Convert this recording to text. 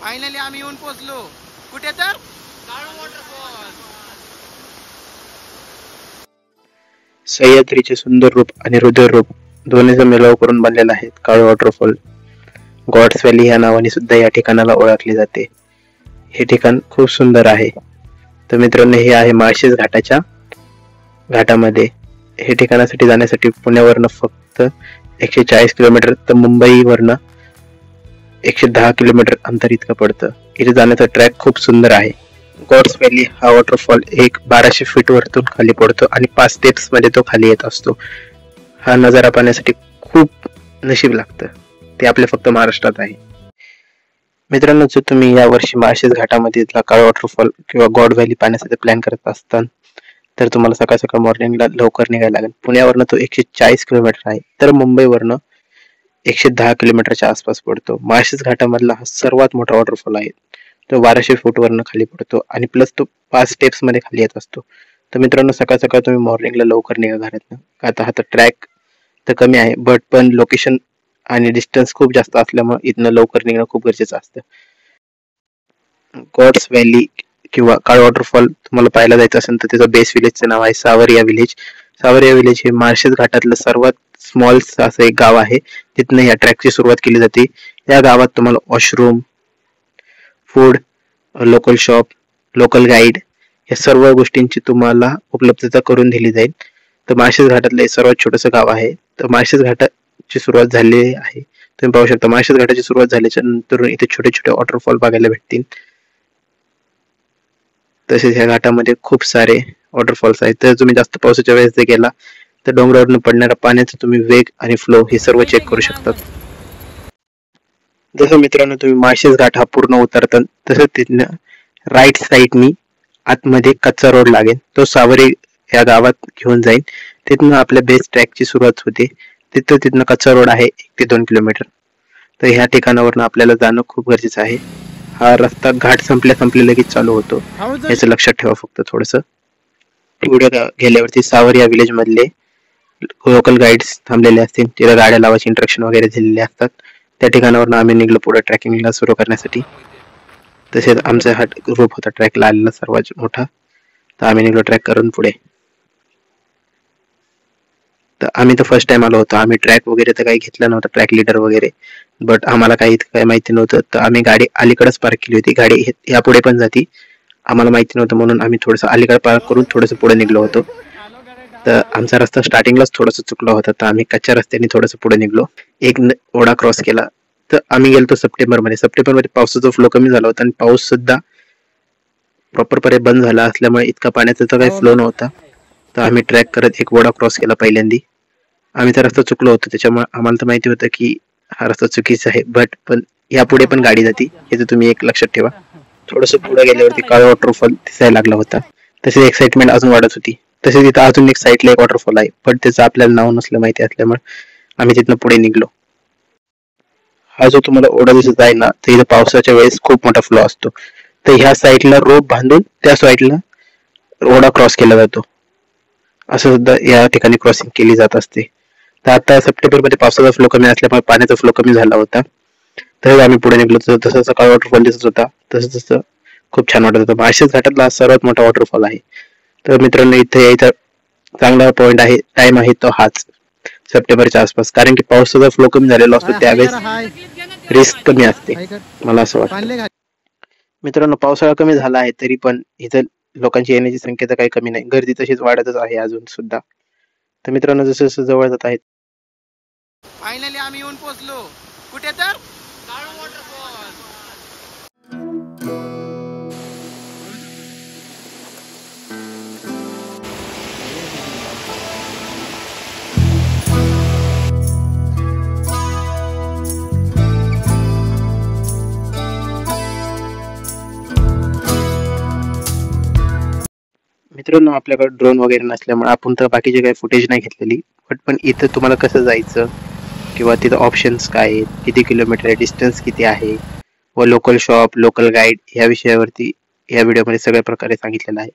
Finally आम्ही येऊन पोहोचलो. कुठे तर काळू वॉटरफॉल. सह्याद्रीचे सुंदर रूप आणि हृदय रूप दोन्हीचा मेळावा करून बनलेला आहे काळू वॉटरफॉल. गॉड्स व्हॅली या नावाने सुद्धा या ठिकाणाला ओळखले जाते. हे ठिकाण खूप सुंदर आहे. तर मित्रांनो, हे आहे माळशेज घाटामध्ये. हे ठिकाणासाठी जाण्यासाठी पुण्यावरनं फक्त 140 किलोमीटर तर मुंबईवरनं 110 किलोमीटर अंतर इतकं पडतं. इथे जाण्याचा ट्रॅक खूप सुंदर आहे. गॉड्स व्हॅली हा वॉटरफॉल 1200 फीट वरतून खाली पडतो आणि 5 स्टेप्स मध्ये तो खाली येत असतो. हा नजारा पाहण्यासाठी खूप नशीब लागतं. ते आपल्या फक्त महाराष्ट्रात आहे. मित्रांनो, जर तुम्ही यावर्षी माळशेज घाटामध्ये काळा वॉटरफॉल किंवा गॉड व्हॅली पाहण्यासाठी प्लॅन करत असताल तर तुम्हाला सकाळ सकाळ मॉर्निंगला लवकर निघायला लागेल. पुण्यावरनं तो 140 किलोमीटर आहे तर मुंबईवरनं 110 किलोमीटरच्या आसपास पडतो. माळशेज घाटामधला हा सर्वात मोठा वॉटरफॉल आहे. तो 1200 फूट वरनं खाली पडतो आणि प्लस तो 5 स्टेप्स मध्ये खाली येत असतो. तर मित्रांनो, सकाळ सकाळ तुम्ही मॉर्निंगला लवकर निघा घरातनं. आता हा ट्रॅक तर कमी आहे बट पण लोकेशन आणि डिस्टन्स खूप जास्त असल्यामुळे इथनं लवकर निघणं खूप गरजेचं असतं. गॉड्स व्हॅली किंवा काळा वॉटरफॉल तुम्हाला पाहायला जायचं असेल तर त्याचं बेस विलेजचं नाव आहे सावरिया विलेज. सावरिया विलेज हे माळशेज घाटातलं सर्वात स्मॉल असं एक गाव आहे. तिथनं या ट्रॅकची सुरुवात केली जाते. या गावात तुम्हाला washroom, food, local shop, local guide या सर्व गोष्टींची तुम्हाला उपलब्धता करून दिली जाईल. तर माळशेज घाटातलं हे सर्वात छोटंसं गाव आहे. तर माळशेज घाटाची सुरुवात झाली आहे. तुम्ही पाहू शकता माळशेज घाटाची सुरुवात झाल्याच्या नंतर इथे छोटे छोटे वॉटरफॉल बघायला भेटतील. तसेच या घाटामध्ये खूप सारे वॉटरफॉल्स आहेत. तर तुम्ही जास्त पावसाच्या वेळेस जर गेला तर डोंगरावरून पडणाऱ्या पाण्याचा तुम्ही वेग आणि फ्लो हे सर्व चेक करू शकतात. जसं मित्रांनो, तुम्ही माळशेज घाट हा पूर्ण उतरता तसं तिथनं राईट साईडनी आतमध्ये कच्चा रोड लागेल. तो सावरी या गावात घेऊन जाईल. तिथनं आपल्या बेस ट्रॅकची सुरुवात होते. तिथनं कच्चा रोड आहे 1 ते 2 किलोमीटर. तर ह्या ठिकाणावरून आपल्याला जाणं खूप गरजेचं आहे. हा रस्ता घाट संपल्या लगेच चालू होतो, याचं लक्षात ठेवा फक्त थोडस. पुढे गेल्यावरती सावरिया विलेज मधले लोकल गाईड्स थांबलेले असतील, तिला गाड्या लावायचे इंस्ट्रक्शन वगैरे दिलेले असतात. त्या ठिकाणावरून आम्ही निघलो पुढे ट्रॅकिंगला सुरू करण्यासाठी. तसेच आमचा हा ग्रुप होता ट्रॅकला आलेला सर्वात मोठा. तर आम्ही निघलो ट्रॅक करून पुढे. तर आम्ही तर फर्स्ट टाइम आलो होतो. आम्ही ट्रॅक वगैरे तर काही घेतलं नव्हतं, ट्रॅक लीडर वगैरे. बट आम्हाला काही माहिती नव्हतं. तर आम्ही गाडी अलीकडेच पार्क केली होती. गाडी यापुढे पण जाती, आम्हाला माहिती नव्हतं म्हणून आम्ही थोडंसं अलीकडे पार्क करून थोडंसं पुढे निघलो होतो. तर आमचा रस्ता स्टार्टिंगलाच थोडासा चुकला होता. तर आम्ही कच्च्या रस्त्याने थोडंसं पुढे निघलो. एक ओढा क्रॉस केला. तर आम्ही गेलो सप्टेंबरमध्ये पावसाचा फ्लो कमी झाला होता आणि पाऊस सुद्धा प्रॉपरपणे बंद झाला असल्यामुळे इतका पाण्याचा तर काही फ्लो नव्हता. तर आम्ही ट्रॅक करत एक ओढा क्रॉस केला पहिल्यांदा. आम्ही तर रस्ता चुकलो होतो, त्याच्यामुळे आम्हाला तर माहिती होतं की हा रस्ता चुकीचा आहे. बट पण यापुढे पण गाडी जाते हे तर तुम्ही एक लक्षात ठेवा. थोडस पुढे गेल्यावरती काळा वॉटरफॉल दिसायला लागला होता. तसेच एक्साइटमेंट अजून वाढत होती. तसेच इथं अजून एक साईडला एक वॉटरफॉल आहे, पण त्याचं आपल्याला नाव नसलं माहिती असल्यामुळे आम्ही तिथनं पुढे निघलो. हा जो तुम्हाला ओढा दिसत आहे ना, तर इथं पावसाच्या वेळेस खूप मोठा फ्लो असतो. तर ह्या साईडला रोप बांधून त्या साईडला ओढा क्रॉस केला जातो. असं सुद्धा या ठिकाणी क्रॉसिंग केली जात असते. तर आता सप्टेंबरमध्ये पावसाचा फ्लो कमी असल्यामुळे पाण्याचा फ्लो कमी झाला होता. तर आम्ही पुढे निघलो. जसं सकाळ वॉटरफॉल दिसत होता तसं खूप छान वाटत होतं. माळशेज घाटातला सर्वात मोठा वॉटरफॉल आहे. तर मित्रांनो, इथे यायचा चांगला पॉइंट आहे, टाइम आहे तो हाच, सप्टेंबरच्या आसपास. कारण की पावसाचा फ्लो कमी झालेला असतो, त्यावेळेस रिस्क कमी असते, मला असं वाटतं. मित्रांनो, पावसाळा कमी झाला आहे तरी पण इथं लोकांची येण्याची संख्या तर काही कमी नाही. गर्दी तशीच वाढतच आहे अजून सुद्धा. तर मित्रांनो, जसं जसं जवळ जात आहेत फायनली आम्ही येऊन पोहोचलो. कुठे तर काळू वॉटरफॉल. मित्रांनो, आपल्याकडे ड्रोन वगैरे नसल्यामुळे आपण तर बाकीचे काही फुटेज नाही घेतलेली. पण इथं तुम्हाला कसं जायचं किंवा तिथं ऑप्शन्स काय आहेत, किती किलोमीटर आहे, डिस्टन्स किती आहे व लोकल शॉप, लोकल गाईड या विषयावरती या व्हिडिओमध्ये सगळ्या प्रकारे सांगितलेलं आहे.